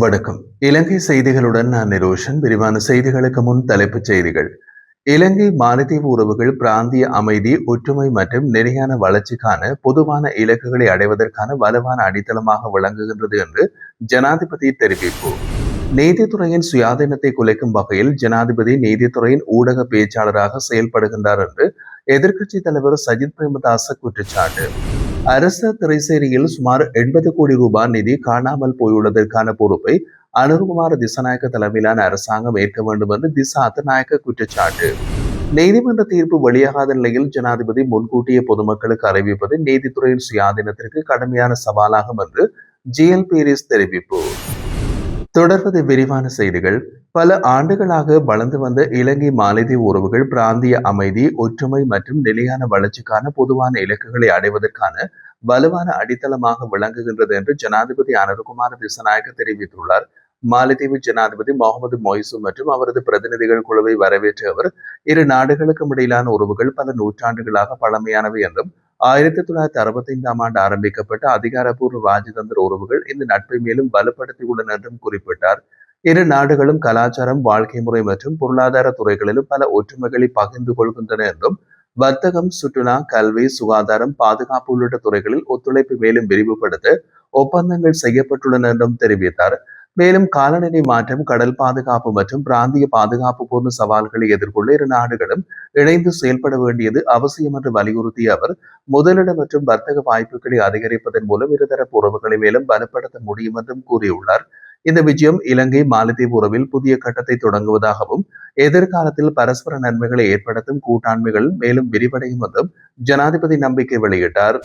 வணக்கம். இலங்கை செய்திகளுடன் நான் நிரோஷன். விரிவான செய்திகளுக்கு முன் தலைப்புச் செய்திகள். இலங்கை மாலத்தீவு உறவுகள் பிராந்திய அமைதி, ஒற்றுமை மற்றும் நிலையான வளர்ச்சிக்கான பொதுவான இலக்குகளை அடைவதற்கான வலுவான அடித்தளமாக விளங்குகின்றது என்று ஜனாதிபதி தெரிவிப்பு. நீதித்துறையின் சுயாதீனத்தை குலைக்கும் வகையில் ஜனாதிபதி நீதித்துறையின் ஊடக பேச்சாளராக செயல்படுகின்றார் என்று எதிர்க்கட்சித் தலைவர் சஜித் பிரேமதாச குற்றச்சாட்டு. அரச திரைசேரியில் சுமார் 80 கோடி ரூபாய் நிதி காணாமல் போயுள்ளதற்கான பொறுப்பை அனுருகுமார திசாநாயக்க தலைமையிலான அரசாங்கம் ஏற்க வேண்டும் என்று திசா அத்தநாயக்க குற்றச்சாட்டு. நீதிமன்ற தீர்ப்பு வெளியாகாத நிலையில் ஜனாதிபதி முன்கூட்டிய பொதுமக்களுக்கு அறிவிப்பது நீதித்துறையின் சுயாதீனத்திற்கு கடுமையான சவாலாகும் என்று ஜிஎல் பீரிஸ் தெரிவிப்பு. தொடர்வது விரிவான செய்திகள். பல ஆண்டுகளாக வளர்ந்து வந்த இலங்கை மாலத்தீவு உறவுகள் பிராந்திய அமைதி, ஒற்றுமை மற்றும் நிலையான வளர்ச்சிக்கான பொதுவான இலக்குகளை அடைவதற்கான வலுவான அடித்தளமாக விளங்குகின்றது என்று ஜனாதிபதி அனுருகுமார திசாநாயக்க தெரிவித்துள்ளார். மாலத்தீவு ஜனாதிபதி முகமது மொய்சு மற்றும் அவரது பிரதிநிதிகள் குழுவை வரவேற்ற அவர், இரு நாடுகளுக்கும் இடையிலான உறவுகள் பல நூற்றாண்டுகளாக பழமையானவை என்றும் 1965ஆம் ஆண்டு ஆரம்பிக்கப்பட்ட அதிகாரப்பூர்வ ராஜதந்திர உறவுகள் இந்த நட்பை மேலும் பலப்படுத்தியுள்ளன என்றும் குறிப்பிட்டார். இரு நாடுகளும் கலாச்சாரம், வாழ்க்கை முறை மற்றும் பொருளாதார துறைகளிலும் பல ஒற்றுமைகளை பகிர்ந்து கொள்கின்றன என்றும், வர்த்தகம், சுற்றுலா, கல்வி, சுகாதாரம், பாதுகாப்பு உள்ளிட்ட துறைகளில் ஒத்துழைப்பு மேலும் விரிவுபடுத்த ஒப்பந்தங்கள் செய்யப்பட்டுள்ளன என்றும் தெரிவித்தார். மேலும் காலநிலை மாற்றம், கடல் பாதுகாப்பு மற்றும் பிராந்திய பாதுகாப்பு போன்ற சவால்களை எதிர்கொள்ள இரு நாடுகளும் இணைந்து செயல்பட வேண்டியது அவசியம் என்று வலியுறுத்திய அவர், முதலீடு மற்றும் வர்த்தக வாய்ப்புகளை அதிகரிப்பதன் மூலம் இருதரப்பு உறவுகளை மேலும் பலப்படுத்த முடியும் என்றும் கூறியுள்ளார். இந்த விஜயம் இலங்கை மாலத்தீவு உறவில் புதிய கட்டத்தை தொடங்குவதாகவும், எதிர்காலத்தில் பரஸ்பர நன்மைகளை ஏற்படுத்தும் கூட்டாண்மைகள் மேலும் விரிவடையும் என்றும் ஜனாதிபதி நம்பிக்கை வெளியிட்டார்.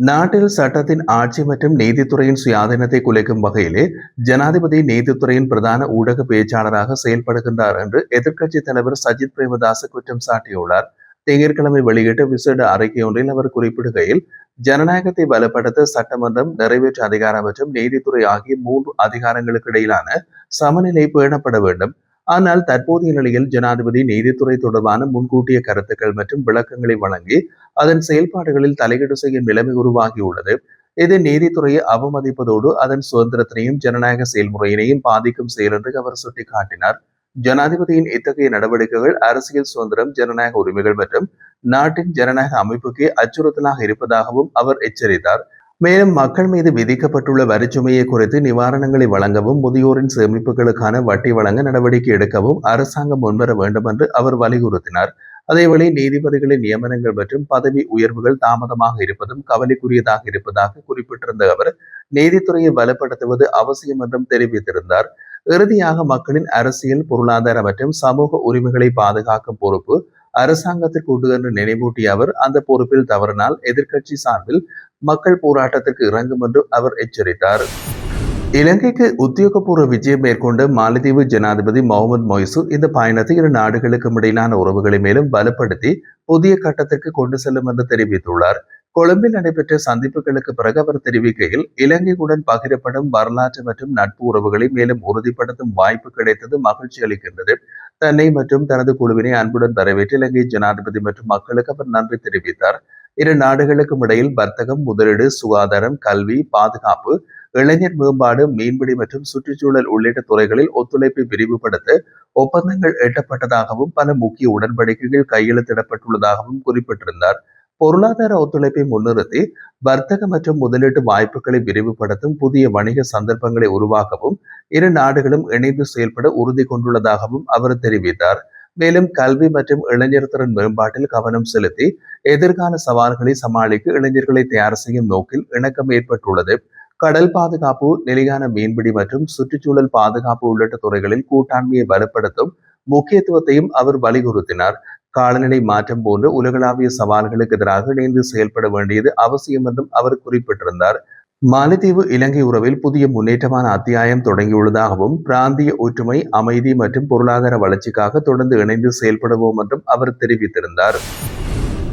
நாட்டில் சட்டத்தின் ஆட்சி மற்றும் நீதித்துறையின் சுயாதீனத்தை குலைக்கும் வகையிலே ஜனாதிபதி நீதித்துறையின் பிரதான ஊடக பேச்சாளராக செயல்படுகின்றார் என்று எதிர்க்கட்சித் தலைவர் சஜித் பிரேமதாச குற்றம் சாட்டியுள்ளார். திங்கட்கிழமை வெளியிட்ட விசேட அறிக்கை ஒன்றில் அவர் குறிப்பிடுகையில், ஜனநாயகத்தை பலப்படுத்த சட்டமன்றம், நிறைவேற்று அதிகாரம் மற்றும் நீதித்துறை ஆகிய 3 அதிகாரங்களுக்கு இடையிலான சமநிலை பேணப்பட வேண்டும். ஆனால் தற்போதைய நிலையில் ஜனாதிபதி நீதித்துறை தொடர்பான முன்கூட்டிய கருத்துக்கள் மற்றும் விளக்கங்களை வழங்கி அதன் செயல்பாடுகளில் தலையீடு செய்யும் நிலைமை உருவாகியுள்ளது. இது நீதித்துறையை அவமதிப்பதோடு அதன் சுதந்திரத்தினையும் ஜனநாயக செயல்முறையினையும் பாதிக்கும் செயல் என்று அவர் சுட்டிக்காட்டினார். ஜனாதிபதியின் இத்தகைய நடவடிக்கைகள் அரசியல் சுதந்திரம், ஜனநாயக உரிமைகள் மற்றும் நாட்டின் ஜனநாயக அமைப்புக்கே அச்சுறுத்தலாக இருப்பதாகவும் அவர் எச்சரித்தார். மேலும் மக்கள் மீது விதிக்கப்பட்டுள்ள வரிச்சுமையை குறித்து நிவாரணங்களை வழங்கவும், முதியோரின் சேமிப்புகளுக்கான வட்டி வழங்க நடவடிக்கை எடுக்கவும் அரசாங்கம் முன்வர வேண்டும் என்று அவர் வலியுறுத்தினார். அதேவேளை நீதிபதிகளின் நியமனங்கள் மற்றும் பதவி உயர்வுகள் தாமதமாக இருப்பதும் கவலைக்குரியதாக இருப்பதாக குறிப்பிட்டிருந்த அவர், நீதித்துறையை பலப்படுத்துவது அவசியம் என்றும் தெரிவித்திருந்தார். இறுதியாக மக்களின் அரசியல், பொருளாதார மற்றும் சமூக உரிமைகளை பாதுகாக்கும் பொறுப்பு அரசாங்கத்திற்கு உண்டு என்று நினைவூட்டிய அவர், அந்த பொறுப்பில் தவறினால் எதிர்க்கட்சி சார்பில் மக்கள் போராட்டத்திற்கு இறங்கும் என்று அவர் எச்சரித்தார். இலங்கைக்கு உத்தியோகபூர்வ விஜயம் மேற்கொண்ட மாலத்தீவு ஜனாதிபதி முகமது மொய்சு இந்த பயணத்தை இரு நாடுகளுக்கும் இடையிலான உறவுகளை மேலும் பலப்படுத்தி புதிய கட்டத்திற்கு கொண்டு செல்லும் என்று தெரிவித்துள்ளார். கொழும்பில் நடைபெற்ற சந்திப்புகளுக்கு பிறகு அவர் தெரிவிக்கையில், இலங்கையுடன் பகிரப்படும் வரலாற்று மற்றும் நட்பு உறவுகளை மேலும் உறுதிப்படுத்தும் வாய்ப்பு கிடைத்தது மகிழ்ச்சி அளிக்கின்றது. தன்னை மற்றும் தனது குழுவினை அன்புடன் வரவேற்று இலங்கை ஜனாதிபதி மற்றும் மக்களுக்கு அவர் நன்றி தெரிவித்தார். இரு நாடுகளுக்கும் இடையில் வர்த்தகம், முதலீடு, சுகாதாரம், கல்வி, பாதுகாப்பு, இளைஞர் மேம்பாடு, மீன்பிடி மற்றும் சுற்றுச்சூழல் உள்ளிட்ட துறைகளில் ஒத்துழைப்பை விரிவுபடுத்த ஒப்பந்தங்கள் எட்டப்பட்டதாகவும் பல முக்கிய உடன்படிக்கைகள் கையெழுத்திடப்பட்டுள்ளதாகவும் குறிப்பிட்டிருந்தார். பொருளாதார ஒத்துழைப்பை முன்னிறுத்தி வர்த்தக மற்றும் முதலீட்டு வாய்ப்புகளை விரிவுபடுத்தும் புதிய வணிக சந்தர்ப்பங்களை உருவாக்கவும் இரு நாடுகளும் இணைந்து செயல்பட உறுதி கொண்டுள்ளதாகவும் அவர் தெரிவித்தார். மேலும் கல்வி மற்றும் இளைஞர் திறன் மேம்பாட்டில் கவனம் செலுத்தி எதிர்கால சவால்களை சமாளிக்க இளைஞர்களை தயார் செய்யும் நோக்கில் இணக்கம் ஏற்பட்டுள்ளது. கடல் பாதுகாப்பு, நிலையான மீன்பிடி மற்றும் சுற்றுச்சூழல் பாதுகாப்பு உள்ளிட்ட துறைகளில் கூட்டாண்மையை பலப்படுத்தும் முக்கியத்துவத்தையும் அவர் வலியுறுத்தினார். காலநிலை மாற்றம் போன்ற உலகளாவிய சவால்களுக்கு எதிராக இணைந்து செயல்பட வேண்டியது அவசியம் என்றும் அவர் குறிப்பிட்டிருந்தார். மாலத்தீவு இலங்கை உறவில் புதிய முன்னேற்றமான அத்தியாயம் தொடங்கியுள்ளதாகவும், பிராந்திய ஒற்றுமை, அமைதி மற்றும் பொருளாதார வளர்ச்சிக்காக தொடர்ந்து இணைந்து செயல்படுவோம் என்றும் அவர் தெரிவித்திருந்தார்.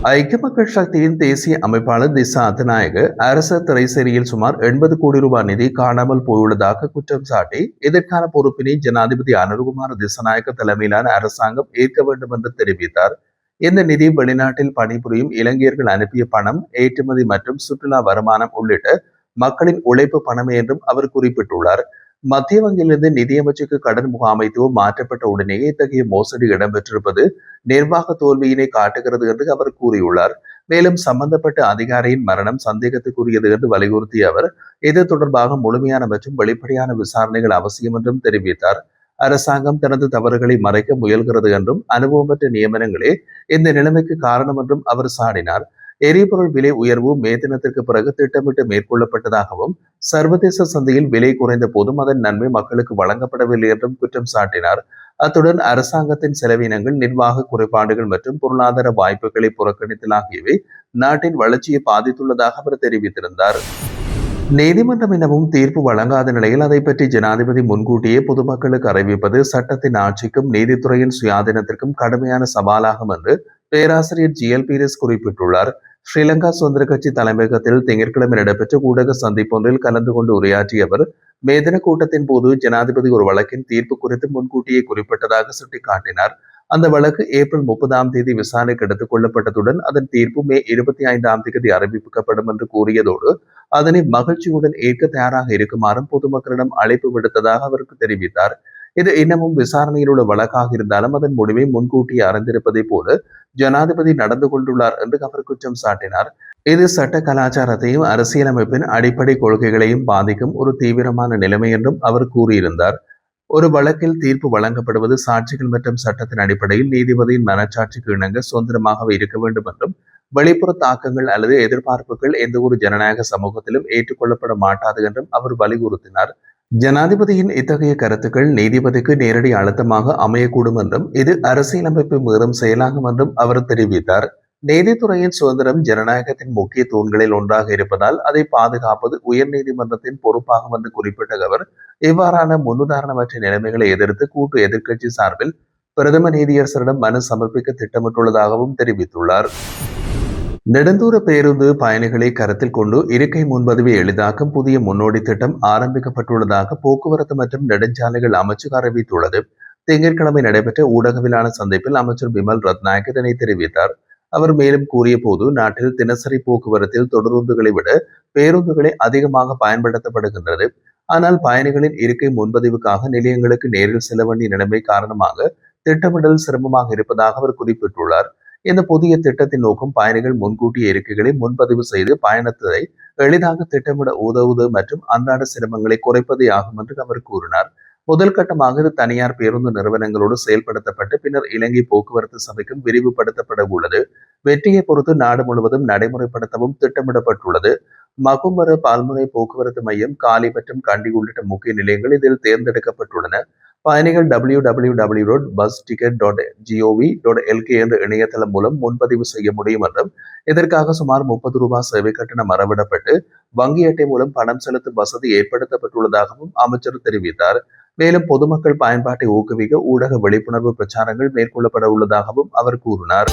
ஐக்கிய மக்கள் சக்தியின் தேசிய அமைப்பாளர் திசா அத்தநாயக அரச திரைசேரியில் சுமார் 80 கோடி ரூபாய் நிதி காணாமல் போயுள்ளதாக குற்றம் சாட்டி இதற்கான பொறுப்பினை ஜனாதிபதி அனுருகுமார திசாநாயக்க தலைமையிலான அரசாங்கம் ஏற்க வேண்டும் என்று தெரிவித்தார். இந்த நிதி வெளிநாட்டில் பணிபுரியும் இலங்கையர்கள் அனுப்பிய பணம், ஏற்றுமதி மற்றும் சுற்றுலா வருமானம் உள்ளிட்ட மக்களின் உழைப்பு பணமே என்றும் அவர் குறிப்பிட்டுள்ளார். மத்திய வங்கியிலிருந்து நிதியமைச்சுக்கு கடன் முகாமைத்துவம் மாற்றப்பட்ட உடனேயே இத்தகைய மோசடி இடம்பெற்றிருப்பது நிர்வாக தோல்வியினை காட்டுகிறது என்று அவர் கூறியுள்ளார். மேலும் சம்பந்தப்பட்ட அதிகாரியின் மரணம் சந்தேகத்துக்குரியது என்று வலியுறுத்திய அவர் இது தொடர்பாக முழுமையான மற்றும் வெளிப்படையான விசாரணைகள் அவசியம் என்றும் தெரிவித்தார். அரசாங்கம் தனது தவறுகளை மறைக்க முயல்கிறது என்றும் அனுபவமற்ற நியமனங்களே இந்த நிலைமைக்கு காரணம் என்றும் அவர் சாடினார். எரிபொருள் விலை உயர்வு மே தினத்திற்கு பிறகு திட்டமிட்டு மேற்கொள்ளப்பட்டதாகவும் சர்வதேச சந்தையில் விலை குறைந்த போதும் அதன் நன்மை மக்களுக்கு வழங்கப்படவில்லை என்றும் குற்றம் சாட்டினார். அத்துடன் அரசாங்கத்தின் செலவினங்கள், நிர்வாக குறைபாடுகள் மற்றும் பொருளாதார வாய்ப்புகளை புறக்கணித்தல் ஆகியவை நாட்டின் வளர்ச்சியை பாதித்துள்ளதாக அவர் தெரிவித்திருந்தார். நீதிமன்றம் எனவும் தீர்ப்பு வழங்காத நிலையில் அதை பற்றி ஜனாதிபதி முன்கூட்டியே பொதுமக்களுக்கு அறிவிப்பது சட்டத்தின் ஆட்சிக்கும் நீதித்துறையின் சுயாதீனத்திற்கும் கடுமையான சவாலாகும் என்று பேராசிரியர் GL பீரிஸ் குறிப்பிட்டுள்ளார். ஸ்ரீலங்கா சுதந்திர கட்சி தலைமையகத்தில் திங்கட்கிழமை நடைபெற்ற ஊடக சந்திப்பொன்றில் கலந்து கொண்டு உரையாற்றிய அவர் மேதின கூட்டத்தின் போது ஜனாதிபதி ஒரு வழக்கின் தீர்ப்பு குறித்து முன்கூட்டியே குறிப்பிட்டதாக சுட்டிக்காட்டினார். அந்த வழக்கு ஏப்ரல் 30 விசாரணைக்கு எடுத்துக் கொள்ளப்பட்டதுடன் அதன் தீர்ப்பு மே 25 அறிவிக்கப்படும் என்று கூறியதோடு அதனை மகிழ்ச்சியுடன் ஏற்க தயாராக இருக்குமாறும் பொதுமக்களிடம் அழைப்பு விடுத்ததாக அவருக்கு தெரிவித்தார். இது இன்னமும் விசாரணையில் உள்ள வழக்காக இருந்தாலும் அதன் முடிவை முன்கூட்டியே அறிந்திருப்பதை போல ஜனாதிபதி நடந்து கொண்டுள்ளார் என்று அவர் குற்றம் சாட்டினார். இது சட்ட கலாச்சாரத்தையும் அரசியலமைப்பின் அடிப்படை கொள்கைகளையும் பாதிக்கும் ஒரு தீவிரமான நிலைமை என்றும் அவர் கூறியிருந்தார். ஒரு வழக்கில் தீர்ப்பு வழங்கப்படுவது சாட்சிகள் மற்றும் சட்டத்தின் அடிப்படையில் நீதிபதியின் மனச்சாட்சிக்கு இணங்க சுதந்திரமாகவே இருக்க வேண்டும் என்றும் வெளிப்புற தாக்கங்கள் அல்லது எதிர்பார்ப்புகள் எந்த ஒரு ஜனநாயக சமூகத்திலும் ஏற்றுக்கொள்ளப்பட மாட்டாது என்றும் அவர் வலியுறுத்தினார். ஜனாதிபதியின் இத்தகைய கருத்துக்கள் நீதிபதிக்கு நேரடி அழுத்தமாக அமையக்கூடும் என்றும் இது அரசியலமைப்பு மீறும் செயலாகும் என்றும் அவர் தெரிவித்தார். நீதித்துறையின் சுதந்திரம் ஜனநாயகத்தின் முக்கிய தூண்களில் ஒன்றாக இருப்பதால் அதை பாதுகாப்பது உயர் நீதிமன்றத்தின் பொறுப்பாகும் என்று குறிப்பிட்ட அவர் இவ்வாறான முன்னுதாரணமற்ற நிலைமைகளை எதிர்த்து கூட்டு எதிர்க்கட்சி சார்பில் பிரதம நீதியரசரிடம் மனு சமர்ப்பிக்க திட்டமிட்டுள்ளதாகவும் தெரிவித்துள்ளார். நெடுந்தூர பேருந்து பயணிகளை கருத்தில் கொண்டு இருக்கை முன்பதிவை எளிதாக்கும் புதிய முன்னோடி திட்டம் ஆரம்பிக்கப்பட்டுள்ளதாக போக்குவரத்து மற்றும் நெடுஞ்சாலைகள் அமைச்சர் அறிவித்துள்ளது. திங்கட்கிழமை நடைபெற்ற ஊடகவிலான சந்திப்பில் அமைச்சர் பிமல் ரத்நாயக் இதனை தெரிவித்தார். அவர் மேலும் கூறிய போது நாட்டில் தினசரி போக்குவரத்தில் தொடருந்துகளை விட பேருந்துகளை அதிகமாக பயன்படுத்தப்படுகின்றது. ஆனால் பயணிகளின் இருக்கை முன்பதிவுக்காக நிலையங்களுக்கு நேரில் செல்ல வேண்டிய நிலைமை காரணமாக திட்டமிடல் சிரமமாக இருப்பதாக அவர் குறிப்பிட்டுள்ளார். இந்த புதிய திட்டத்தின் நோக்கம் பயணிகள் முன்கூட்டிய இருக்கைகளை முன்பதிவு செய்து பயணத்தை எளிதாக திட்டமிட உதவுவது மற்றும் அன்றாட சிரமங்களை குறைப்பதே ஆகும் என்று அவர் கூறினார். முதல் கட்டமாக இது தனியார் பேருந்து நிறுவனங்களோடு செயல்படுத்தப்பட்டு பின்னர் இலங்கை போக்குவரத்து சபைக்கும் விரிவுபடுத்தப்பட உள்ளது. வெற்றியை பொறுத்து நாடு முழுவதும் நடைமுறைப்படுத்தவும் திட்டமிடப்பட்டுள்ளது. மகுமர பால்முனை போக்குவரத்து மையம், காலி மற்றும் கண்டி உள்ளிட்ட முக்கிய நிலையங்கள் இதில் தேர்ந்தெடுக்கப்பட்டுள்ளன. பயணிகள் www.busticket.gov.lk என்ற இணையதளம் மூலம் முன்பதிவு செய்ய முடியும் என்றும் இதற்காக சுமார் ₹30 சேவை கட்டணம் அறவிடப்பட்டு வங்கி அட்டை மூலம் பணம் செலுத்தும் வசதி ஏற்படுத்தப்பட்டுள்ளதாகவும் அமைச்சர் தெரிவித்தார். மேலும் பொதுமக்கள் பயன்பாட்டை ஊக்குவிக்க ஊடக விழிப்புணர்வு பிரச்சாரங்கள் மேற்கொள்ளப்பட உள்ளதாகவும் அவர் கூறினார்.